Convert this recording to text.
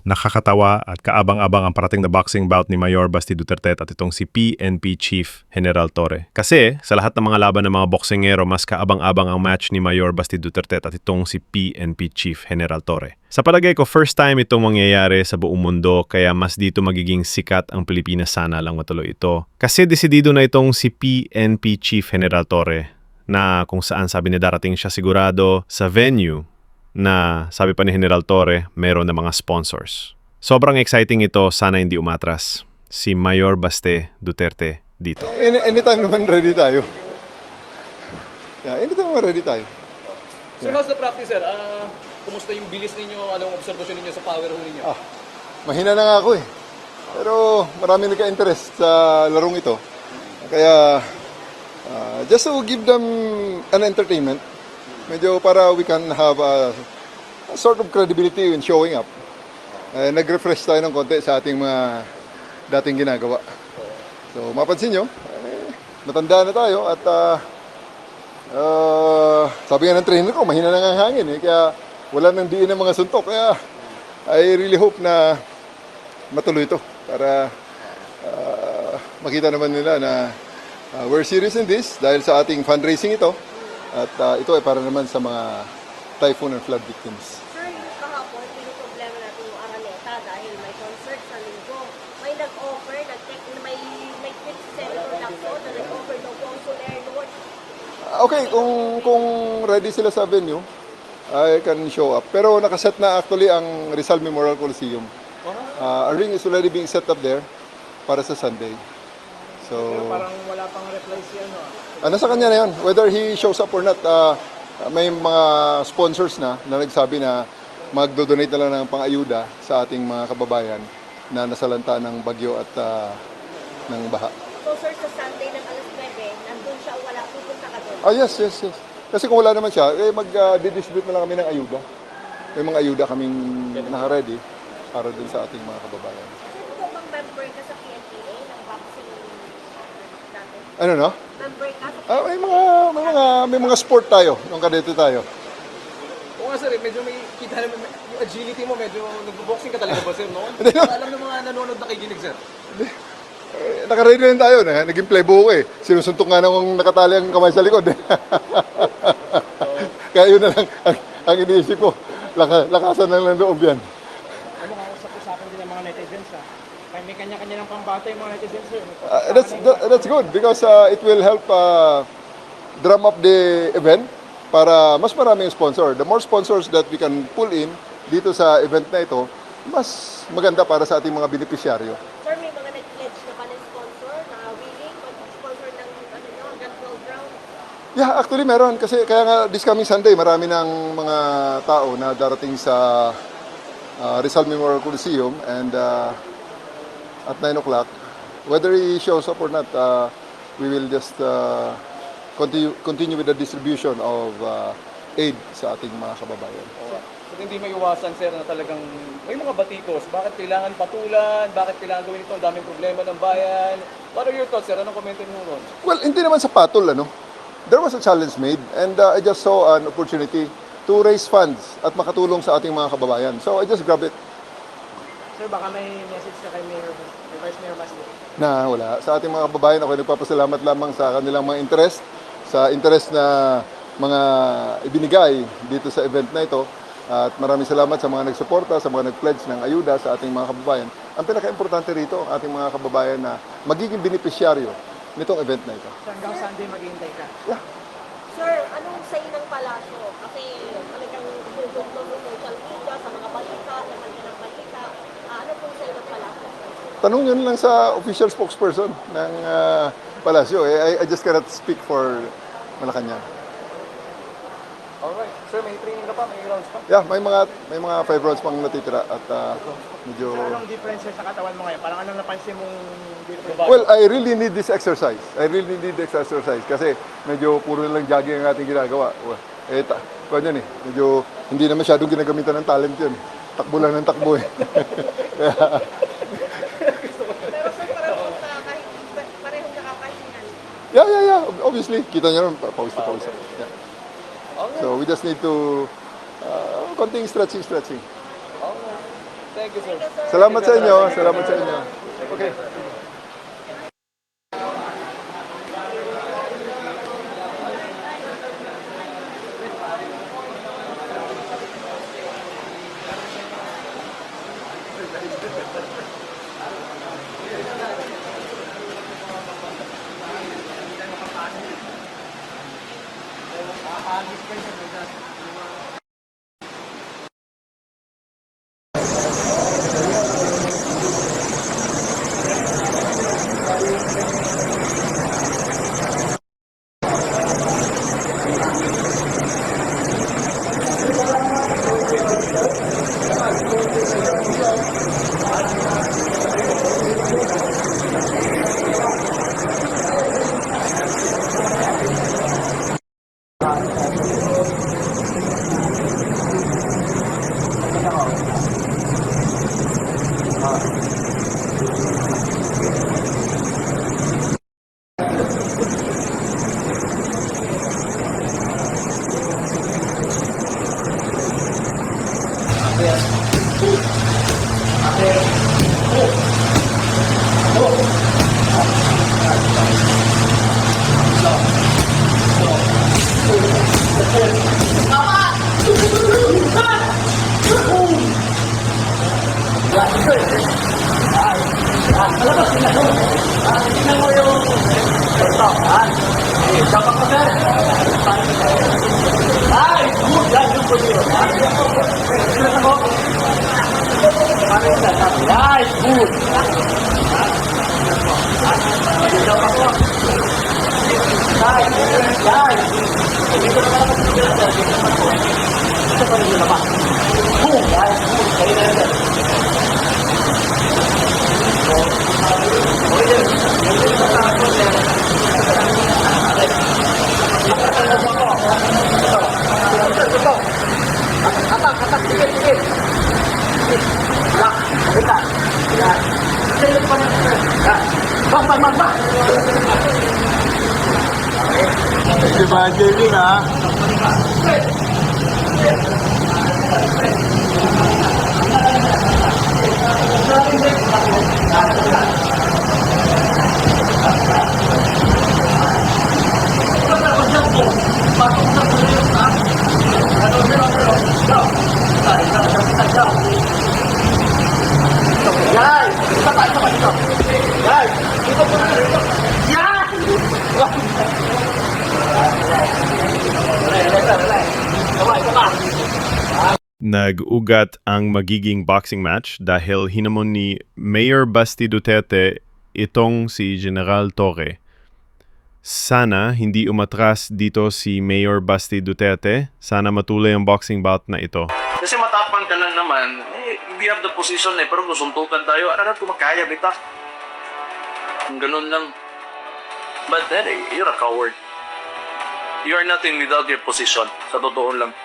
Nakakatawa at kaabang-abang ang parating na boxing bout ni Mayor Basti Duterte at itong si PNP Chief General Torre. Kasi sa lahat ng mga laban ng mga boksingero, mas kaabang-abang ang match ni Mayor Basti Duterte at itong si PNP Chief General Torre. Sa palagay ko, first time itong mangyayari sa buong mundo, kaya mas dito magiging sikat ang Pilipinas. Sana lang matuloy ito. Kasi desidido na itong si PNP Chief General Torre na kung saan sabi niya darating siya sigurado sa venue na sabi pa ni General Torre, meron na mga sponsors. Sobrang exciting ito, sana hindi umatras. Si Mayor Basti Duterte dito. Anytime naman ready tayo. Yeah, anytime naman ready tayo. Sir, how's the practice, sir? Kumusta yung bilis ninyo? Anong observation ninyo sa power ho ninyo? Mahina na nga ako eh. Pero marami nagka-interest sa larong ito. Kaya just to give them an entertainment, medyo para we can have a sort of credibility in showing up. Nag-refresh tayo ng konti sa ating mga dating ginagawa. So, mapansin nyo, matanda na tayo at sabi nga ng trainer ko, mahina na nga ang hangin eh, kaya wala nang diin ng mga suntok. Kaya I really hope na matuloy ito para makita naman nila na we're serious in this dahil sa ating fundraising ito. At ito ay para naman sa mga typhoon and flood victims. Sir, yung kahapon, problema natin yung Araneta dahil may concert sa linggo. May nag-offer, may tweet si Senator Lacson na nag-offer ng consular loan. Okay, kung ready sila sa venue, I can show up. Pero nakaset na actually ang Rizal Memorial Coliseum. A ring is already being set up there para sa Sunday. So, Parang wala pang reply si nasa kanya na yun. Whether he shows up or not, may mga sponsors na nagsabi na magdo-donate na lang ng pang-ayuda sa ating mga kababayan na nasalanta ng bagyo at ng baha. So sir, sa Sunday ng alas 9, nandun siya, wala, pupunta ka doon? Yes. Kasi kung wala naman siya, mag-distribute na lang kami ng ayuda. May mga ayuda kaming naka-ready para dun sa ating mga kababayan. Sir, kung bang member ka sa PNPA ng boxing natin? Ano no? Member ka sa May mga sport tayo, nung kadete tayo. Oo nga, sir, medyo may kita naman, yung agility mo, medyo nagbo-boxing ka talaga ba, sir, no? Hindi, no. Alam ng mga nanonood na kikinig, sir. Naka-ready rin tayo, naging playbook eh. Sinusuntok nga nung nakatali ang kamay sa likod eh. Kaya yun na lang ang iniisip ko. Lakasan na lang loob yan. Ano nga, usap-usapan din ng mga netizens may kanya-kanya ng pambata yung mga netizens sir. That's good because it will help drum up the event para mas maraming sponsor. The more sponsors that we can pull in dito sa event na ito, mas maganda para sa ating mga beneficiaryo. Sir, may mga nag-pledge na pa ng sponsor na willing mag-sponsor ng Gunfall Ground? Yeah, actually meron. Kasi kaya nga this coming Sunday, marami ng mga tao na darating sa Rizal Memorial Coliseum and at 9 o'clock, whether he shows up or not, we will just continue with the distribution of aid sa ating mga kababayan. So, hindi maiwasan, sir, na talagang may mga batikos. Bakit kailangan patulan? Bakit kailangan gawin ito? Ang daming problema ng bayan. What are your thoughts, sir? Anong komento mo ron? Well, hindi naman sa patol, There was a challenge made and I just saw an opportunity to raise funds at makatulong sa ating mga kababayan. So I just grabbed it. Sir, baka may message ka kay Vice Mayor Basti. Na wala. Sa ating mga kababayan, ako nagpapasalamat lamang sa kanilang mga interest, sa interest na mga ibinigay dito sa event na ito. At maraming salamat sa mga nagsuporta, sa mga nag-pledge ng ayuda sa ating mga kababayan. Ang pinaka-importante rito, ang ating mga kababayan na magiging beneficiaryo nitong event na ito. So, hanggang Sunday maghihintay ka. Yeah. Sir, anong say ng palasyo? Kasi talagang tugod mo sa social media, sa mga balita, naman ka ng balita. Ano pong say ng palasyo? Tanong nyo lang sa official spokesperson ng Palasyo. I just cannot speak for Malacanang. Alright. Sir, may training ka pa? May rounds pa? Yeah, may mga 5 rounds pang natitira at medyo... So, anong difference sir, sa katawan mo ngayon? Parang anong napansin mong difference? Well, I really need this exercise. Kasi medyo puro lang jogging ang ating ginagawa. Yan eh. Medyo hindi na masyadong ginagamitan ng talent yun. Takbo lang ng takbo eh. Pero sir, parehong nakakahingan. Yeah. Obviously, kita nyo naman, pawis na pawis. Yeah. So we just need to konting stretching. Thank you, sir. Salamat sa inyo. Salamat sa inyo. Okay. Si Evangeline, ha? Nag-ugat ang magiging boxing match dahil hinamon ni Mayor Basti Duterte itong si General Torre. Sana hindi umatras dito si Mayor Basti Duterte. Sana matuloy ang boxing bout na ito. Kasi matapang ka lang naman, we have the position pero gusuntukan tayo, ararat ko makaya, bita. Ganun lang. But then, you're a coward. You are nothing without your position, sa totoo lang.